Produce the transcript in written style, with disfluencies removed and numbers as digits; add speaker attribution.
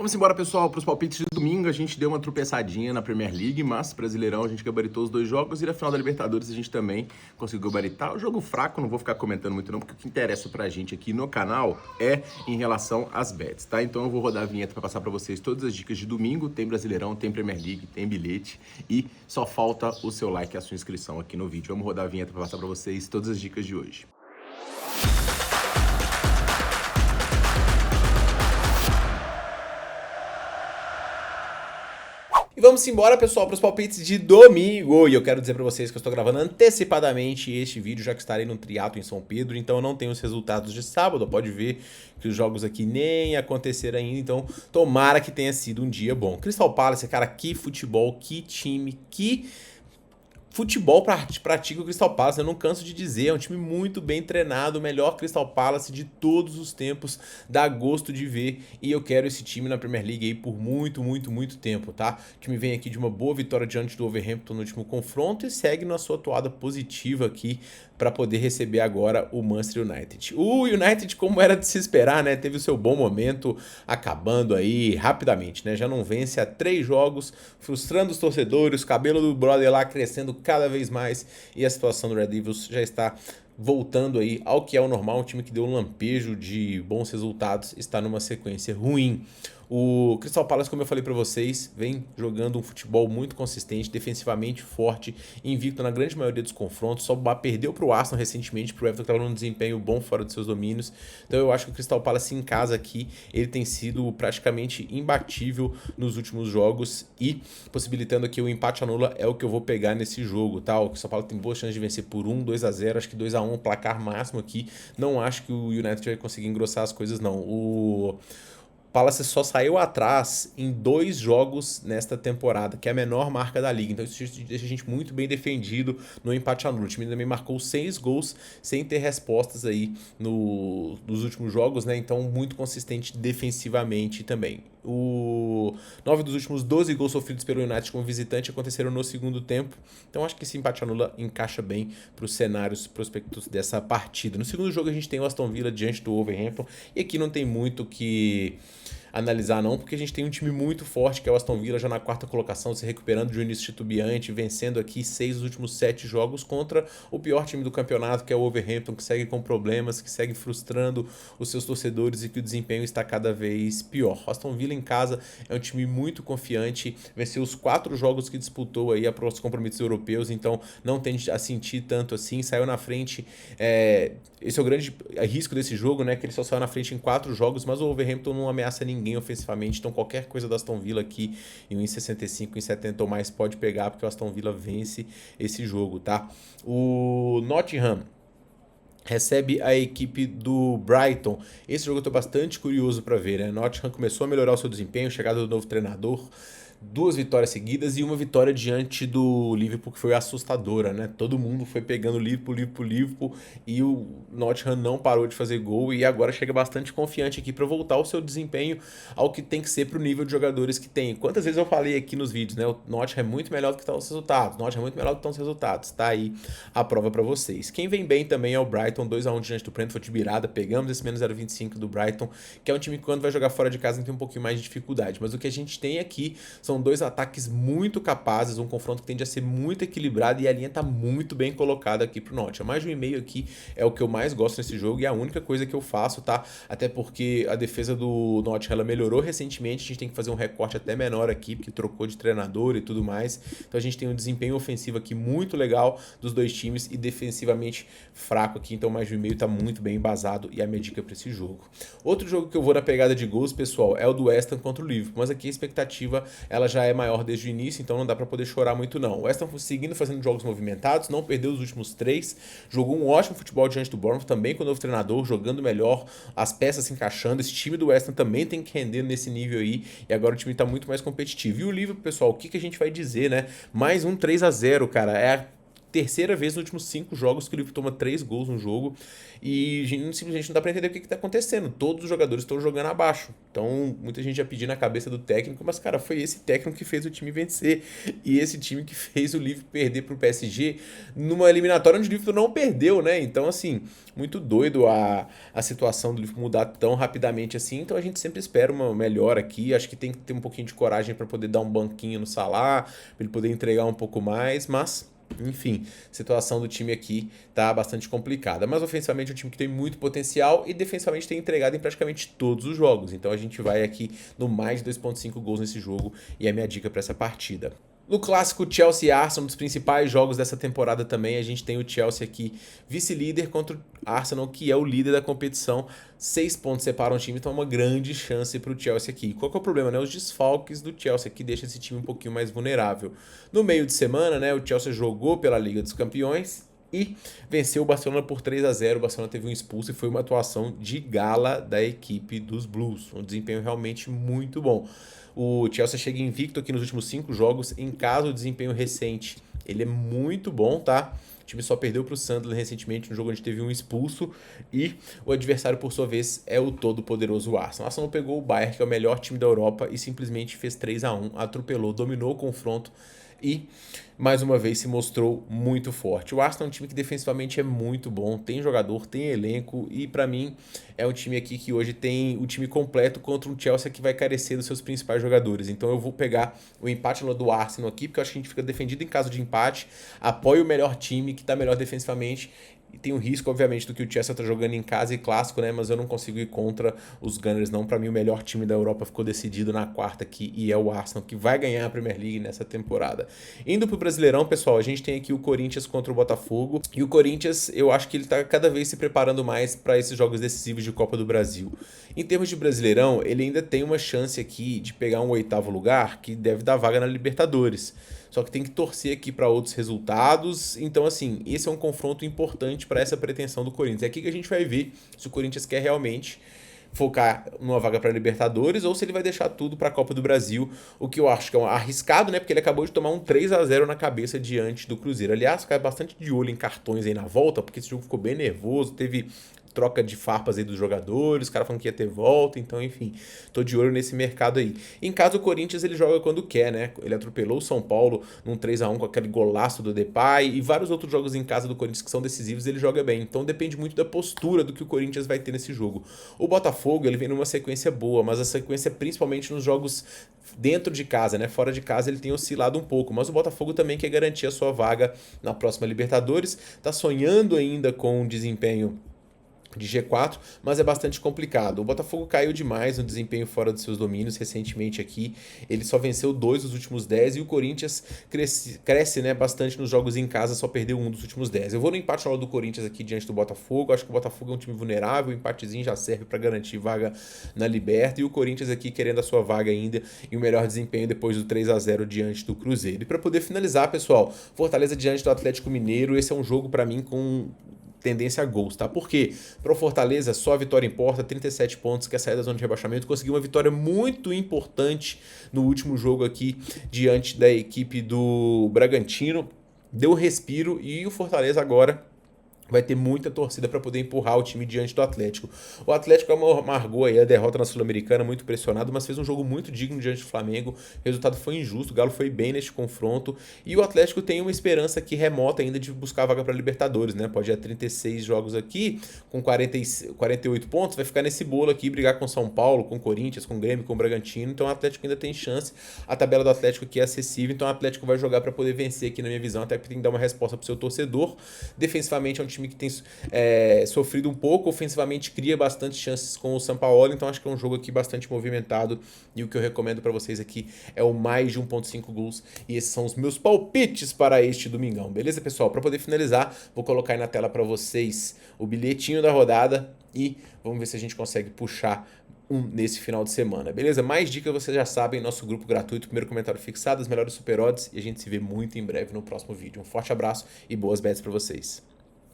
Speaker 1: Vamos embora, pessoal, para os palpites de domingo. A gente deu uma tropeçadinha na Premier League, mas Brasileirão a gente gabaritou os dois jogos e na final da Libertadores a gente também conseguiu gabaritar. O jogo fraco, não vou ficar comentando muito não, porque o que interessa pra gente aqui no canal é em relação às bets, tá? Então eu vou rodar a vinheta para passar para vocês todas as dicas de domingo. Tem Brasileirão, tem Premier League, tem bilhete e só falta o seu like e a sua inscrição aqui no vídeo. Vamos rodar a vinheta para passar para vocês todas as dicas de hoje. E vamos embora, pessoal, para os palpites de domingo. E eu quero dizer para vocês que eu estou gravando antecipadamente este vídeo, já que estarei no triatlo em São Pedro, então eu não tenho os resultados de sábado. Pode ver que os jogos aqui nem aconteceram ainda, então tomara que tenha sido um dia bom. Crystal Palace, cara, que futebol, que time, que futebol pratica o Crystal Palace, eu não canso de dizer, é um time muito bem treinado, o melhor Crystal Palace de todos os tempos, dá gosto de ver, e eu quero esse time na Premier League aí por muito tempo, tá? O time vem aqui de uma boa vitória diante do Wolverhampton no último confronto e segue na sua atuada positiva aqui para poder receber agora o Manchester United. O United, como era de se esperar, né, teve o seu bom momento acabando aí rapidamente, né? Já não vence há 3 jogos, frustrando os torcedores, o cabelo do brother lá crescendo cada vez mais e a situação do Red Devils já está voltando aí ao que é o normal. Um time que deu um lampejo de bons resultados está numa sequência ruim. O Crystal Palace, como eu falei para vocês, vem jogando um futebol muito consistente, defensivamente forte, invicto na grande maioria dos confrontos, só perdeu para o Arsenal recentemente, para o Everton que estava num desempenho bom fora dos seus domínios. Então eu acho que o Crystal Palace em casa aqui, ele tem sido praticamente imbatível nos últimos jogos e possibilitando aqui o empate anula é o que eu vou pegar nesse jogo, tá? O Crystal Palace tem boa chance de vencer por 2-0, acho que 2-1, placar máximo aqui. Não acho que o United vai conseguir engrossar as coisas, não. O Palace só saiu atrás em 2 jogos nesta temporada, que é a menor marca da liga. Então isso deixa a gente muito bem defendido no empate a nulo. O time também marcou 6 gols sem ter respostas aí nos últimos jogos, né? Então muito consistente defensivamente também. 9 dos últimos 12 gols sofridos pelo United como visitante aconteceram no segundo tempo. Então acho que esse empate a nula encaixa bem para os cenários prospectos dessa partida. No segundo jogo a gente tem o Aston Villa diante do Wolverhampton. E aqui não tem muito que analisar não, porque a gente tem um time muito forte, que é o Aston Villa, já na 4ª colocação, se recuperando de um início titubeante, vencendo aqui 6 dos últimos 7 jogos contra o pior time do campeonato, que é o Wolverhampton, que segue com problemas, que segue frustrando os seus torcedores e que o desempenho está cada vez pior. O Aston Villa em casa é um time muito confiante, venceu os 4 jogos que disputou aí para os compromissos europeus, então não tende a sentir tanto assim, saiu na frente, esse é o grande risco desse jogo, né, que ele só saiu na frente em 4 jogos, mas o Wolverhampton não ameaça ninguém ofensivamente, então qualquer coisa do Aston Villa aqui em 1,65, 1,70 ou mais pode pegar, porque o Aston Villa vence esse jogo, tá? O Nottingham recebe a equipe do Brighton. Esse jogo eu tô bastante curioso para ver, né? Nottingham começou a melhorar o seu desempenho, chegada do novo treinador, 2 vitórias seguidas e uma vitória diante do Liverpool que foi assustadora, né? Todo mundo foi pegando Liverpool e o Nottingham não parou de fazer gol e agora chega bastante confiante aqui para voltar o seu desempenho ao que tem que ser pro nível de jogadores que tem. Quantas vezes eu falei aqui nos vídeos, né? O Nottingham é muito melhor do que estão os resultados. O Nottingham é muito melhor do que estão os resultados. Tá aí a prova para vocês. Quem vem bem também é o Brighton, 2-1 diante do Brentford de virada. Pegamos esse menos 0,25 do Brighton, que é um time que quando vai jogar fora de casa tem um pouquinho mais de dificuldade. Mas o que a gente tem aqui são 2 ataques muito capazes, um confronto que tende a ser muito equilibrado e a linha tá muito bem colocada aqui pro Nottingham. Mais de 1,5 aqui é o que eu mais gosto nesse jogo e é a única coisa que eu faço, tá? Até porque a defesa do Nottingham ela melhorou recentemente, a gente tem que fazer um recorte até menor aqui, porque trocou de treinador e tudo mais. Então a gente tem um desempenho ofensivo aqui muito legal dos 2 times e defensivamente fraco aqui, então mais de 1,5 tá muito bem embasado e a minha dica para esse jogo. Outro jogo que eu vou na pegada de gols, pessoal, é o do West Ham contra o Liverpool, mas aqui a expectativa ela já é maior desde o início, então não dá para poder chorar muito não. O West Ham seguindo fazendo jogos movimentados, não perdeu os últimos 3, jogou um ótimo futebol diante do Bournemouth, também com o novo treinador, jogando melhor, as peças se encaixando, esse time do West Ham também tem que render nesse nível aí, e agora o time tá muito mais competitivo. E o Liverpool, pessoal, o que a gente vai dizer, né? Mais um 3-0, cara, é terceira vez nos últimos 5 jogos que o Liverpool toma 3 gols no jogo e simplesmente não dá pra entender o que tá acontecendo. Todos os jogadores estão jogando abaixo. Então, muita gente já pedindo a cabeça do técnico, mas, cara, foi esse técnico que fez o time vencer e esse time que fez o Liverpool perder pro PSG numa eliminatória onde o Liverpool não perdeu, né? Então, assim, muito doido a situação do Liverpool mudar tão rapidamente assim. Então, a gente sempre espera uma melhora aqui. Acho que tem que ter um pouquinho de coragem para poder dar um banquinho no Salah, para ele poder entregar um pouco mais, mas enfim, a situação do time aqui tá bastante complicada. Mas ofensivamente é um time que tem muito potencial e defensivamente tem entregado em praticamente todos os jogos. Então a gente vai aqui no mais de 2,5 gols nesse jogo e é a minha dica para essa partida. No clássico Chelsea-Arsenal, um dos principais jogos dessa temporada também, a gente tem o Chelsea aqui vice-líder contra o Arsenal, que é o líder da competição. 6 pontos separam o time, então é uma grande chance para o Chelsea aqui. Qual que é o problema, né? Os desfalques do Chelsea, que deixa esse time um pouquinho mais vulnerável. No meio de semana, né, o Chelsea jogou pela Liga dos Campeões e venceu o Barcelona por 3-0. O Barcelona teve um expulso e foi uma atuação de gala da equipe dos Blues. Um desempenho realmente muito bom. O Chelsea chega invicto aqui nos últimos 5 jogos. Em caso do desempenho recente, ele é muito bom, tá? O time só perdeu para o Sunderland recentemente, no jogo onde teve um expulso. E o adversário, por sua vez, é o todo-poderoso Arsenal. O Arsenal pegou o Bayern, que é o melhor time da Europa, e simplesmente fez 3-1, atropelou, dominou o confronto e mais uma vez se mostrou muito forte. O Arsenal é um time que defensivamente é muito bom, tem jogador, tem elenco e para mim é um time aqui que hoje tem o time completo contra um Chelsea que vai carecer dos seus principais jogadores. Então eu vou pegar o empate do Arsenal aqui, porque eu acho que a gente fica defendido em caso de empate, apoia o melhor time que tá melhor defensivamente. E tem o risco, obviamente, do que o Chelsea tá jogando em casa e clássico, né? Mas eu não consigo ir contra os Gunners, não. Para mim, o melhor time da Europa ficou decidido na quarta aqui e é o Arsenal, que vai ganhar a Premier League nessa temporada. Indo pro Brasileirão, pessoal, a gente tem aqui o Corinthians contra o Botafogo. E o Corinthians, eu acho que ele tá cada vez se preparando mais para esses jogos decisivos de Copa do Brasil. Em termos de Brasileirão, ele ainda tem uma chance aqui de pegar um 8º lugar, que deve dar vaga na Libertadores. Só que tem que torcer aqui para outros resultados. Então, assim, esse é um confronto importante para essa pretensão do Corinthians. É aqui que a gente vai ver se o Corinthians quer realmente focar numa vaga para Libertadores ou se ele vai deixar tudo para a Copa do Brasil, o que eu acho que é um arriscado, né? Porque ele acabou de tomar um 3-0 na cabeça diante do Cruzeiro. Aliás, fica bastante de olho em cartões aí na volta, porque esse jogo ficou bem nervoso, teve troca de farpas aí dos jogadores, os caras falando que ia ter volta, então enfim, tô de olho nesse mercado aí. Em caso o Corinthians ele joga quando quer, né? Ele atropelou o São Paulo num 3-1 com aquele golaço do Depay e vários outros jogos em casa do Corinthians que são decisivos, ele joga bem. Então depende muito da postura do que o Corinthians vai ter nesse jogo. O Botafogo, ele vem numa sequência boa, mas a sequência principalmente nos jogos dentro de casa, né? Fora de casa ele tem oscilado um pouco, mas o Botafogo também quer garantir a sua vaga na próxima Libertadores, tá sonhando ainda com um desempenho de G4, mas é bastante complicado. O Botafogo caiu demais no desempenho fora dos seus domínios recentemente aqui. Ele só venceu 2 dos últimos 10 e o Corinthians cresce, né, bastante nos jogos em casa, só perdeu 1 dos últimos 10. Eu vou no empate do Corinthians aqui diante do Botafogo. Acho que o Botafogo é um time vulnerável, o empatezinho já serve para garantir vaga na Liberta e o Corinthians aqui querendo a sua vaga ainda e o melhor desempenho depois do 3-0 diante do Cruzeiro. E para poder finalizar, pessoal, Fortaleza diante do Atlético Mineiro, esse é um jogo para mim com tendência a gols, tá? Porque para o Fortaleza só a vitória importa, 37 pontos, quer sair da zona de rebaixamento, conseguiu uma vitória muito importante no último jogo aqui diante da equipe do Bragantino, deu respiro e o Fortaleza agora vai ter muita torcida para poder empurrar o time diante do Atlético. O Atlético amargou aí a derrota na Sul-Americana, muito pressionado, mas fez um jogo muito digno diante do Flamengo. O resultado foi injusto, o Galo foi bem neste confronto. E o Atlético tem uma esperança aqui remota ainda de buscar a vaga para Libertadores, né? Pode ir a 36 jogos aqui, com 48 pontos, vai ficar nesse bolo aqui, brigar com São Paulo, com Corinthians, com Grêmio, com Bragantino. Então o Atlético ainda tem chance. A tabela do Atlético aqui é acessível, então o Atlético vai jogar para poder vencer aqui na minha visão, até porque tem que dar uma resposta para o seu torcedor. Defensivamente é um time que tem sofrido um pouco, ofensivamente cria bastante chances com o Sampaoli, então acho que é um jogo aqui bastante movimentado e o que eu recomendo para vocês aqui é o mais de 1,5 gols e esses são os meus palpites para este domingão, beleza, pessoal? Para poder finalizar, vou colocar aí na tela para vocês o bilhetinho da rodada e vamos ver se a gente consegue puxar nesse final de semana, beleza? Mais dicas vocês já sabem, nosso grupo gratuito, primeiro comentário fixado, as melhores super odds e a gente se vê muito em breve no próximo vídeo. Um forte abraço e boas bets para vocês.